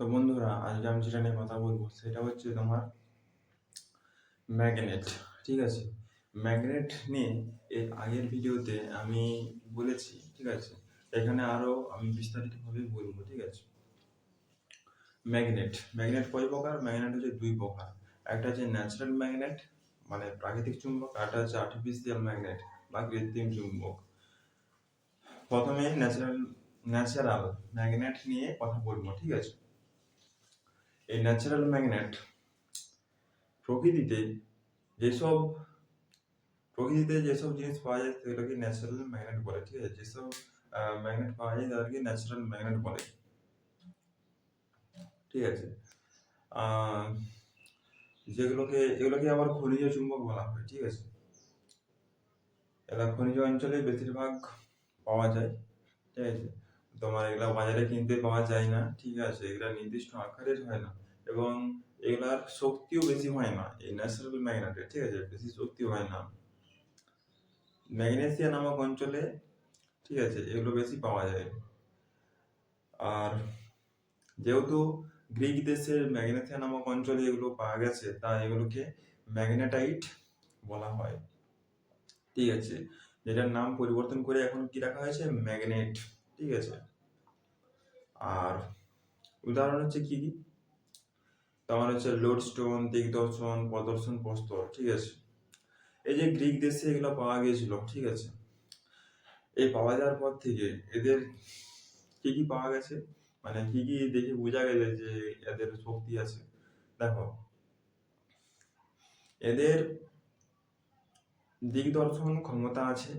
তো বন্ধুরা, আজকে আমি যেটা নিয়ে কথা বলবো সেটা হচ্ছে তোমার ম্যাগনেট। ঠিক আছে, ম্যাগনেট নিয়ে এর আগের ভিডিওতে আমি বলেছি। ঠিক আছে, এখানে আরো আমি বিস্তারিতভাবে বলবো। ঠিক আছে, ম্যাগনেট ম্যাগনেট কয় প্রকার? ম্যাগনেট হচ্ছে দুই প্রকার। একটা হচ্ছে ন্যাচারাল ম্যাগনেট মানে প্রাকৃতিক চুম্বক, আর একটা হচ্ছে আর্টিফিশিয়াল ম্যাগনেট বা কৃত্রিম চুম্বক। প্রথমে ন্যাচারাল ম্যাগনেট নিয়ে কথা বলবো। ঠিক আছে, এই ন্যাচারাল ম্যাগনেট প্রকৃতিতে যেসব যেসব জিনিস পাওয়া যায় সেগুলোকে ন্যাচারাল ম্যাগনেট বলে। ঠিক আছে, যেসব ম্যাগনেট পাওয়া যায় তাদেরকে ন্যাচারাল ম্যাগনেট বলে। ঠিক আছে, আহ, এগুলোকে আবার খনিজ চুম্বক বলা হয়। ঠিক আছে, এগুলা খনিজ অঞ্চলে বেশিরভাগ পাওয়া যায়। ঠিক আছে, তোমার এগুলা বাজারে কিনতে পাওয়া যায় না। ঠিক আছে, এগুলা নির্দিষ্ট আকারের হয় না এবং এগুলার শক্তিও বেশি হয় না। এই ন্যাচারাল ম্যাগনেটের, ঠিক আছে, বেশি শক্তি হয় না। ম্যাগনেসিয়া নামক অঞ্চলে, ঠিক আছে, এগুলো বেশি পাওয়া যায়। আর যেহেতু গ্রিক দেশের ম্যাগনেসিয়া নামক অঞ্চলে এগুলো পাওয়া গেছে, তাই এগুলোকে ম্যাগনেটাইট বলা হয়। ঠিক আছে, যেটার নাম পরিবর্তন করে এখন কি রাখা হয়েছে? ম্যাগনেট। ঠিক আছে, আর উদাহরণ হচ্ছে কি কি? তোমার হচ্ছে লোডস্টোন, দিগদর্শন, প্রদর্শন প্রস্তর। ঠিক আছে, এই যে গ্রিক দেশে এগুলো পাওয়া গিয়েছিল। ঠিক আছে, এই পাওয়া যাওয়ার পর থেকে এদের কি কি পাওয়া গেছে, মানে কি কি দেখে বোঝা গেছে যে এদের শক্তি আছে। দেখো, এদের দিগদর্শন ক্ষমতা আছে।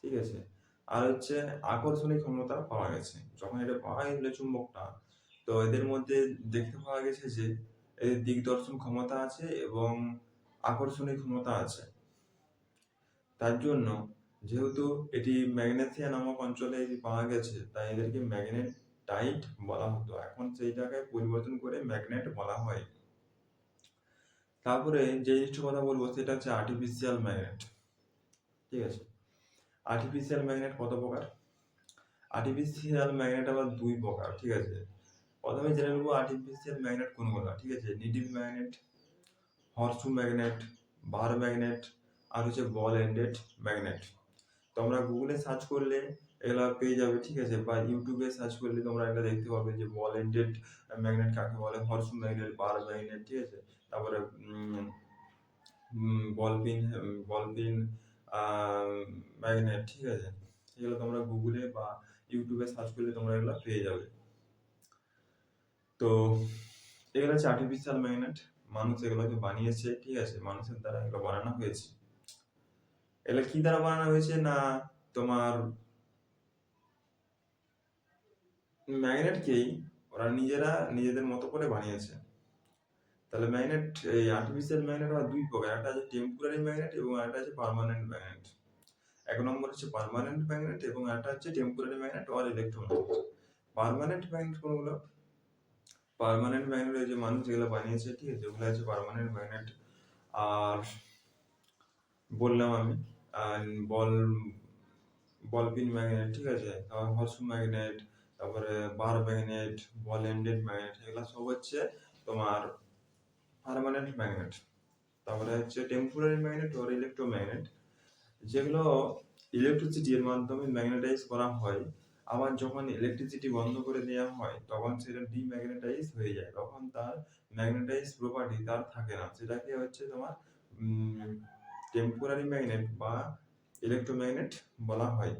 ঠিক আছে, আর হচ্ছে আকর্ষণী ক্ষমতা পাওয়া গেছে। যখন এটা পাওয়া গেছিল চুম্বকটা, তো এদের মধ্যে দেখতে পাওয়া গেছে যে এদের দিগদর্শন ক্ষমতা আছে এবং আকর্ষণী ক্ষমতা আছে। তার জন্য, যেহেতু এটি ম্যাগনেসিয়া নামক অঞ্চলে পাওয়া গেছে, তাই এদেরকে ম্যাগনেটাইট বলা হতো। এখন সেই জায়গায় পরিবর্তন করে ম্যাগনেট বলা হয়। তারপরে যে জিনিসটার কথা বলবো সেটা হচ্ছে আর্টিফিশিয়াল ম্যাগনেট। ঠিক আছে, আর্টিফিশিয়াল ম্যাগনেট কত প্রকার? আর্টিফিশিয়াল ম্যাগনেট আবার দুই প্রকার। ঠিক আছে, প্রথমে জেনে নেবো আর্টিফিশিয়াল ম্যাগনেট কোনগুলো। ঠিক আছে, needle magnet, horseshoe magnet, bar magnet, আর হচ্ছে বল এন্ডেড ম্যাগনেট। তোমরা গুগলে সার্চ করলে এগুলা পেয়ে যাবে। ঠিক আছে, বা ইউটিউবে সার্চ করলে তোমরা এটা দেখতে পাবে যে বল এন্ডেড ম্যাগনেট কাকে বলে, হর্সু ম্যাগনেট, বার ম্যাগনেট। ঠিক আছে, তারপরে বলপিন বলপিন ম্যাগনেট। ঠিক আছে, এগুলো তোমরা গুগলে বা ইউটিউবে সার্চ করলে তোমরা এগুলো পেয়ে যাবে। তো এগুলো হচ্ছে আর্টিফিশিয়াল ম্যাগনেট, মানুষ এগুলোকে বানিয়েছে। ঠিক আছে, মানুষের দ্বারা এগুলো বানানো হয়েছে। এগুলো কি দ্বারা বানানো হয়েছে? না, তোমার ম্যাগনেটকেই ওরা নিজেরা নিজেদের মতো করে বানিয়েছে। তাহলে ম্যাগনেট, এই আর্টিফিশিয়াল ম্যাগনেট হয় দুই প্রকার। একটা আছে টেম্পোরারি ম্যাগনেট এবং একটা আছে পার্মানেন্ট ম্যাগনেট। এক নম্বর হচ্ছে পার্মানেন্ট ম্যাগনেট এবং একটা হচ্ছে temporary magnet or electromagnet. Permanent magnet কোনগুলো? পার্মানেন্ট ম্যাগনেট ওই যে মানুষ যেগুলো বানিয়েছে। ঠিক আছে, ওগুলো আছে পার্মানেন্ট ম্যাগনেট। আর বললাম আমি বল বলপিন ম্যাগনেট। ঠিক আছে, তারপর হর্সু ম্যাগনেট, তারপরে বার ম্যাগনেট, বল এন্ডেড ম্যাগনেট, এগুলো সব হচ্ছে তোমার পার্মানেন্ট ম্যাগনেট। তারপরে হচ্ছে টেম্পোরারি ম্যাগনেট আর ইলেকট্রোম্যাগনেট, যেগুলো ইলেকট্রিসিটি এর মাধ্যমে ম্যাগনেটাইজ করা হয়। আবার যখন ইলেকট্রিসিটি বন্ধ করে দেওয়া হয় তখন সেটা ডিম্যাগনেটাইজ হয়ে যায়, তখন তার ম্যাগনেটাইজ প্রপার্টি তার থাকে না। সেটাকে হচ্ছে তোমার টেম্পোরারি ম্যাগনেট বা ইলেকট্রোম্যাগনেট বলা হয়।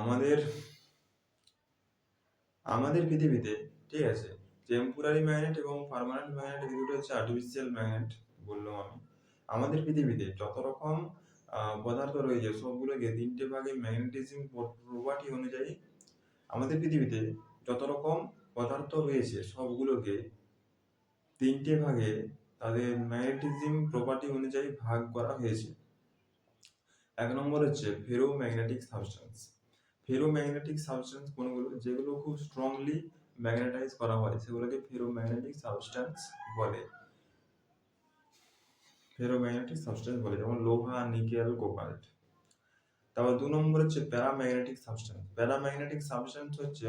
আমাদের আমাদের পৃথিবীতে, ঠিক আছে, টেম্পোরারি ম্যাগনেট এবং পার্মানেন্ট ম্যাগনেট এই দুটো হচ্ছে আর্টিফিশিয়াল ম্যাগনেট বললাম আমি। আমাদের পৃথিবীতে যত রকম পদার্থ রয়েছে সবগুলোকে তিনটে ভাগে ম্যাগনেটিজম প্রপার্টি অনুযায়ী, আমাদের পৃথিবীতে যত রকম পদার্থ রয়েছে সবগুলোকে তিনটে ভাগে তাদের ম্যাগনেটিজম প্রপার্টি অনুযায়ী ভাগ করা হয়েছে। এক নম্বর হচ্ছে ফেরোম্যাগনেটিক সাবস্টেন্স। ফেরোম্যাগনেটিক সাবস্টেন্স কোনগুলো? যেগুলো খুব স্ট্রংলি ম্যাগনেটাইজ করা হয় সেগুলোকে ফেরোম্যাগনেটিক সাবস্টেন্স বলে। ফেরোম্যাগনেটিক সাবস্টেন্স বলে, যেমন লোহা, নিকেল, কোবাল্ট। তারপর দু নম্বর হচ্ছে প্যারাম্যাগনেটিক সাবস্টেন্স। প্যারাম্যাগনেটিক সাবস্টেন্স হচ্ছে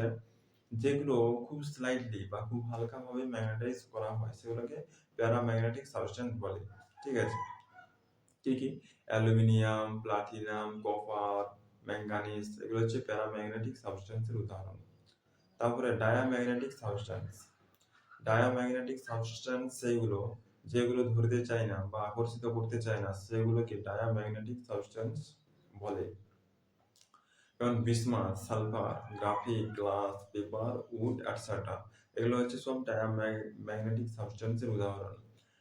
যেগুলো খুব স্লাইটলি বা খুব হালকাভাবে ম্যাগনেটাইজ করা হয় সেগুলোকে প্যারাম্যাগনেটিক সাবস্টেন্স বলে। ঠিক আছে? কি কি? অ্যালুমিনিয়াম, প্লাটিনাম, কপার, ম্যাঙ্গানিজ এগুলো হচ্ছে প্যারাম্যাগনেটিক সাবস্টেন্সের উদাহরণ। তারপরে ডায়াম্যাগনেটিক সাবস্টেন্স। ডায়াম্যাগনেটিক সাবস্টেন্স সেইগুলো যেগুলো ধরতে চায় না বা আকর্ষিত করতে চায় না সেগুলোকে ডায়াম্যাগনেটিক সাবস্টেন্স বলে। যেমন bismuth, sulphur, graphic, glass, paper, wood etcetera এগুলো হচ্ছে সব ডায়াম্যাগনেটিক সাবস্টেন্সের উদাহরণ।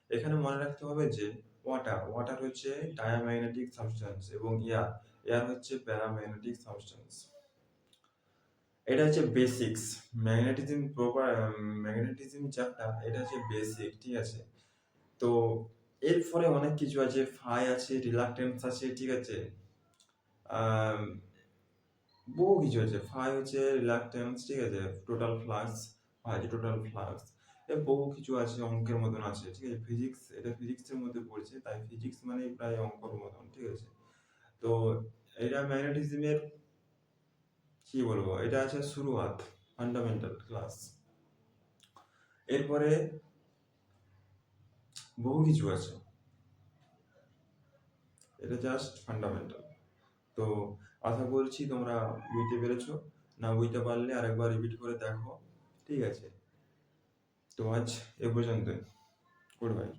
এখানে মনে রাখতে হবে যে ওয়াটার হচ্ছে ডায়াম্যাগনেটিক সাবস্টেন্স এবং এয়ার হচ্ছে প্যারাম্যাগনেটিক সাবস্টেন্স। এটা হচ্ছে বেসিক্স। ম্যাগনেটিজম চ্যাপ্টার এটা হচ্ছে বেসিক। ঠিক আছে? তো এরপরে অনেক কিছু আছে, ফাই আছে, রিলাক্টেন্স আছে। ঠিক আছে? আহ বহু কিছু আছে। ফাই হচ্ছে রিলাক্টেন্স। ঠিক আছে? টোটাল ফ্লাক্স, ফাই হচ্ছে টোটাল ফ্লাক্স। এর বহু কিছু আছে, অঙ্কের মতন আছে। ঠিক আছে? ফিজিক্স, এটা ফিজিক্সের মধ্যে পড়ছে, তাই ফিজিক্স মানে প্রায় অঙ্কর মতন। ঠিক আছে? তো এটা ম্যাগনেটিজমের কি বলবো, এটা আছে শুরুয়াত, ফান্ডামেন্টাল ক্লাস। এরপরে বহু কিছু আছে, এটা জাস্ট ফান্ডামেন্টাল। তো আশা করছি তোমরা বুঝতে পেরেছো। না বুঝতে পারলে আরেকবার রিপিট করে দেখো। ঠিক আছে? তো আজ এ পর্যন্ত। Good bye.